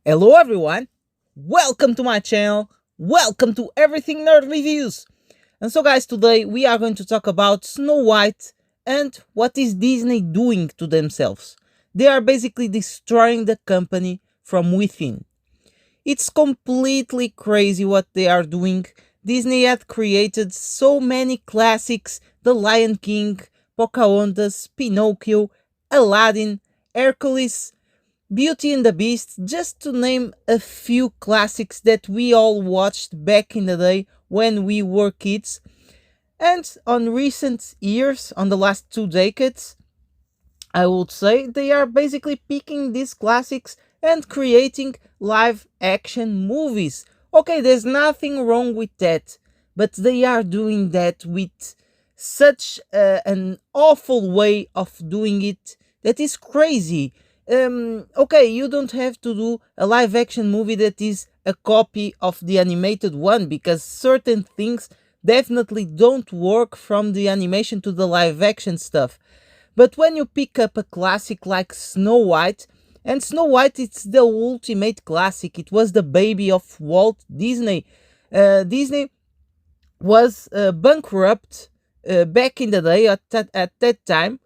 Hello everyone, welcome to my channel, welcome to Everything Nerd Reviews. And so guys, today we are going to talk about Snow White and what is Disney doing to themselves. They are basically destroying the company from within. It's completely crazy what they are doing. Disney had created so many classics: The Lion King, Pocahontas, Pinocchio, Aladdin, Hercules, Beauty and the Beast, just to name a few classics that we all watched back in the day when we were kids. And on recent years, on the last 2 decades, I would say they are basically picking these classics and creating live action movies. Okay, there's nothing wrong with that, but they are doing that with such an awful way of doing it that is crazy. Okay, you don't have to do a live action movie that is a copy of the animated one, because certain things definitely don't work from the animation to the live action stuff. But when you pick up a classic like Snow White, and Snow White, it's the ultimate classic. It was the baby of Walt Disney. Disney was bankrupt back in the day at that time,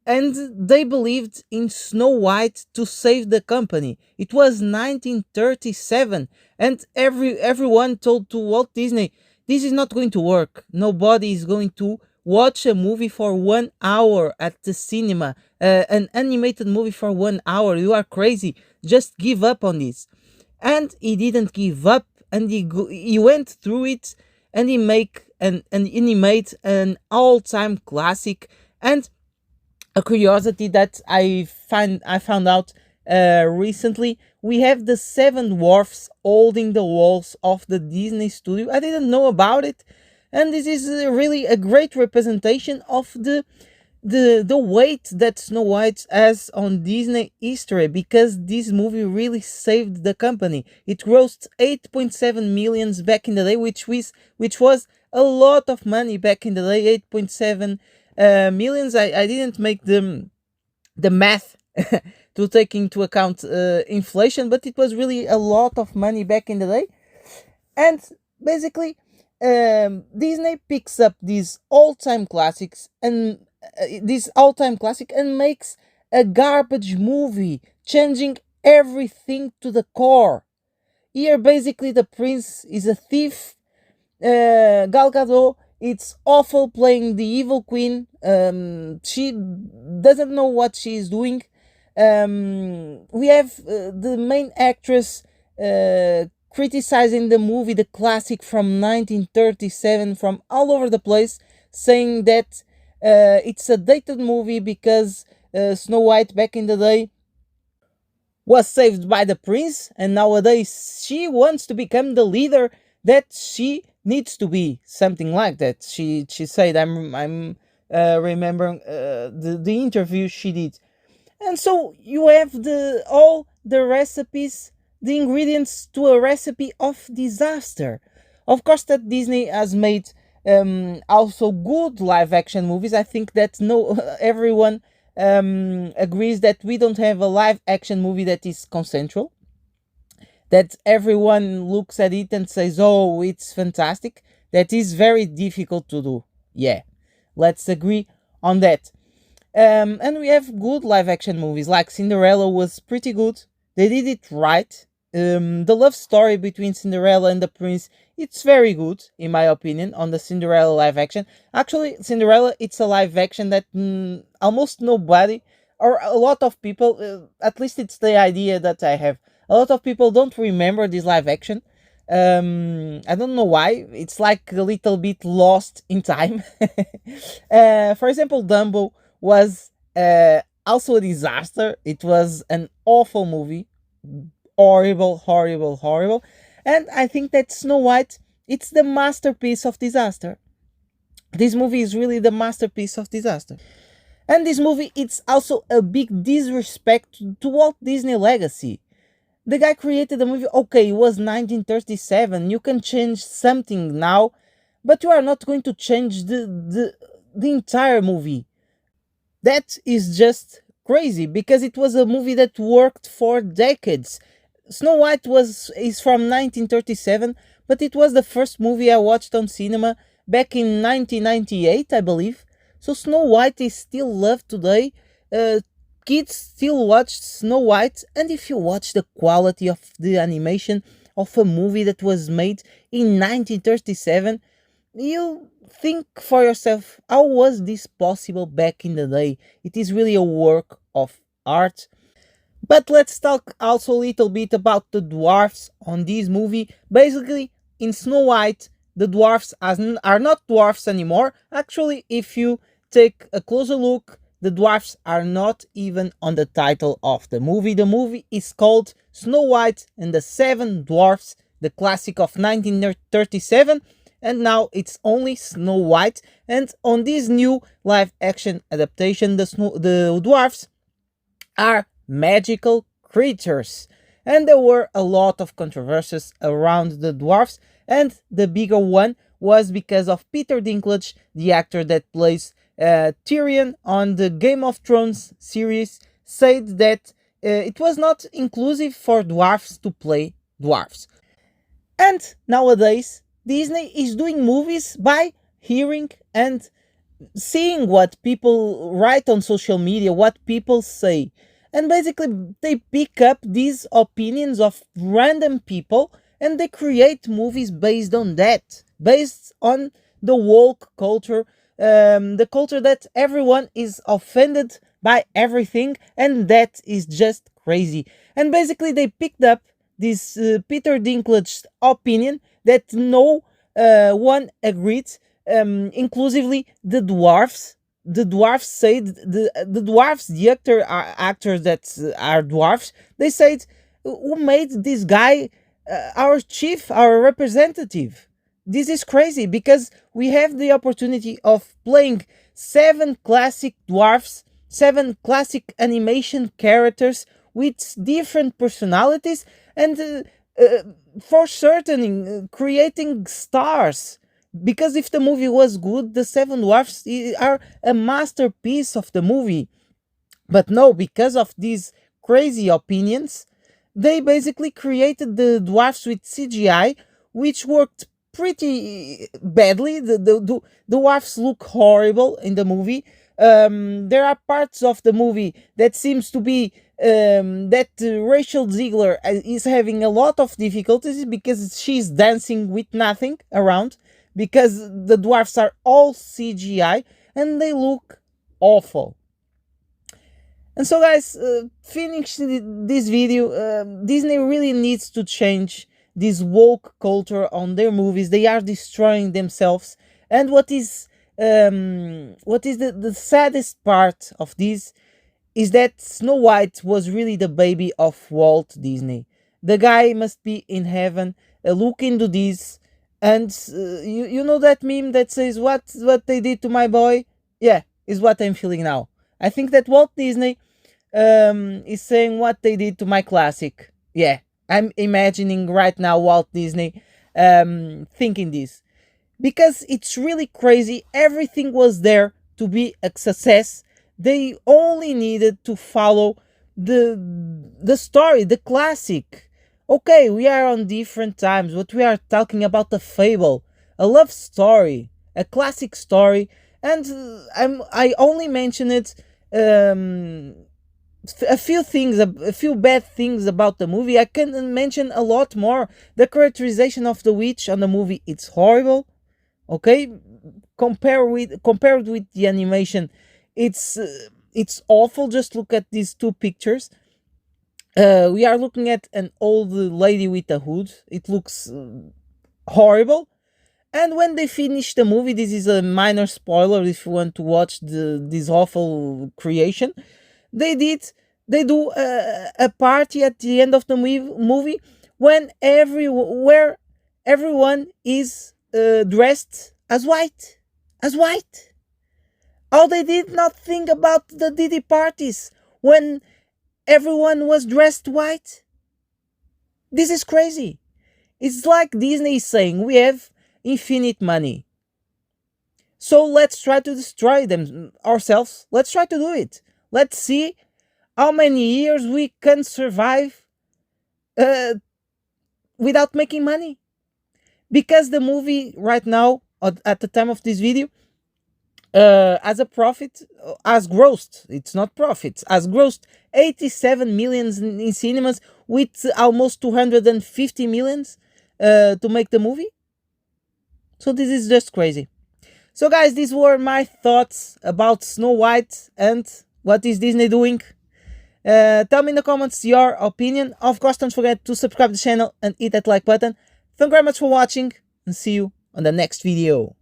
and they believed in Snow White to save the company. It was 1937, and everyone told to Walt Disney, "This is not going to work. Nobody is going to watch a movie for 1 hour at the cinema, an animated movie for 1 hour. You are crazy. Just give up on this." And he didn't give up, and he went through it, and he made an all-time classic. And a curiosity that I found out recently. We have the seven dwarfs holding the walls of the Disney studio. I didn't know about it, and this is really a great representation of the weight that Snow White has on Disney history, because this movie really saved the company. It grossed 8.7 millions back in the day, which was a lot of money back in the day. 8.7 millions. I didn't make the math to take into account inflation, but it was really a lot of money back in the day. And basically, Disney picks up these all-time classics and this all-time classic and makes a garbage movie, changing everything to the core. Here, basically, the prince is a thief. Gal Gadot, it's awful playing the evil queen. She doesn't know what she is doing. We have the main actress criticizing the movie, the classic from 1937, from all over the place, saying that it's a dated movie because Snow White back in the day was saved by the prince, and nowadays she wants to become the leader that she needs to be, something like that. She said, I'm remembering the interview she did. And so you have the all the recipes, the ingredients to a recipe of disaster. Of course, that Disney has made also good live action movies. I think that no everyone agrees that we don't have a live action movie that is consensual, that everyone looks at it and says, "Oh, it's fantastic." That is very difficult to do. Yeah, let's agree on that. And we have good live action movies, like Cinderella was pretty good. They did it right. The love story between Cinderella and the prince, it's very good in my opinion. On the Cinderella live action, actually, Cinderella, it's a live action that almost nobody, or a lot of people, at least it's the idea that I have. A lot of people don't remember this live action. I don't know why. It's like a little bit lost in time. For example, Dumbo was also a disaster. It was an awful movie, horrible, horrible, horrible. And I think that Snow White, it's the masterpiece of disaster. This movie is really the masterpiece of disaster. And this movie, it's also a big disrespect to Walt Disney legacy. The guy created the movie. Okay, it was 1937. You can change something now, but you are not going to change the entire movie. That is just crazy, because it was a movie that worked for decades. Snow White is from 1937, but it was the first movie I watched on cinema back in 1998, I believe. So Snow White is still loved today. Uh, Kids still watch Snow White, and if you watch the quality of the animation of a movie that was made in 1937, you think for yourself, how was this possible back in the day? It is really a work of art. But let's talk also a little bit about the dwarfs on this movie. Basically, in Snow White, the dwarfs are not dwarfs anymore. Actually, if you take a closer look, the dwarfs are not even on the title of the movie. The movie is called Snow White and the Seven Dwarfs, the classic of 1937, and now it's only Snow White. And on this new live action adaptation, the dwarfs are magical creatures. And there were a lot of controversies around the dwarfs, and the bigger one was because of Peter Dinklage, the actor that plays Tyrion on the Game of Thrones series, said that it was not inclusive for dwarfs to play dwarfs. And nowadays, Disney is doing movies by hearing and seeing what people write on social media, what people say. And basically, they pick up these opinions of random people and they create movies based on that, based on the woke culture, the culture that everyone is offended by everything, and that is just crazy. And basically, they picked up this Peter Dinklage opinion that no one agreed, inclusively the dwarfs. The dwarfs said the dwarfs, the actors that are dwarfs, they said, "Who made this guy our chief, our representative?" This is crazy because we have the opportunity of playing seven classic dwarfs, seven classic animation characters with different personalities, and for certain creating stars, because if the movie was good, the Seven Dwarfs are a masterpiece of the movie. But no, because of these crazy opinions, they basically created the dwarfs with CGI, which worked pretty badly. The dwarfs look horrible in the movie. There are parts of the movie that seems to be that Rachel Ziegler is having a lot of difficulties because she's dancing with nothing around, because the dwarfs are all CGI and they look awful. And so, guys, finish this video. Disney really needs to change this woke culture on their movies. They are destroying themselves. And what is the saddest part of this is that Snow White was really the baby of Walt Disney. The guy must be in heaven. Look into this, and you know that meme that says what they did to my boy. Yeah, is what I'm feeling now. I think that Walt Disney is saying what they did to my classic. Yeah, I'm imagining right now Walt Disney thinking this, because it's really crazy. Everything was there to be a success. They only needed to follow the story, the classic. Okay, we are on different times, but we are talking about a fable, a love story, a classic story, and I only mention it a few things, a few bad things about the movie. I can mention a lot more. The characterization of the witch on the movie, it's horrible. Okay, compared with the animation, it's awful. Just look at these two pictures. We are looking at an old lady with a hood. It looks horrible. And when they finish the movie, this is a minor spoiler if you want to watch this awful creation. They did they do a party at the end of the movie when where everyone is dressed as white. Oh, they did not think about the Diddy parties when everyone was dressed white. This is crazy. It's like Disney is saying we have infinite money, so let's try to destroy them ourselves. Let's try to do it. Let's see how many years we can survive uh, without making money, because the movie right now, at the time of this video, as a profit, has grossed, it's not profits, has grossed 87 millions in cinemas, with almost 250 millions to make the movie. So this is just crazy. So guys, these were my thoughts about Snow White and what is Disney doing. Tell me in the comments your opinion. Of course, don't forget to subscribe to the channel and hit that like button. Thank you very much for watching, and see you on the next video.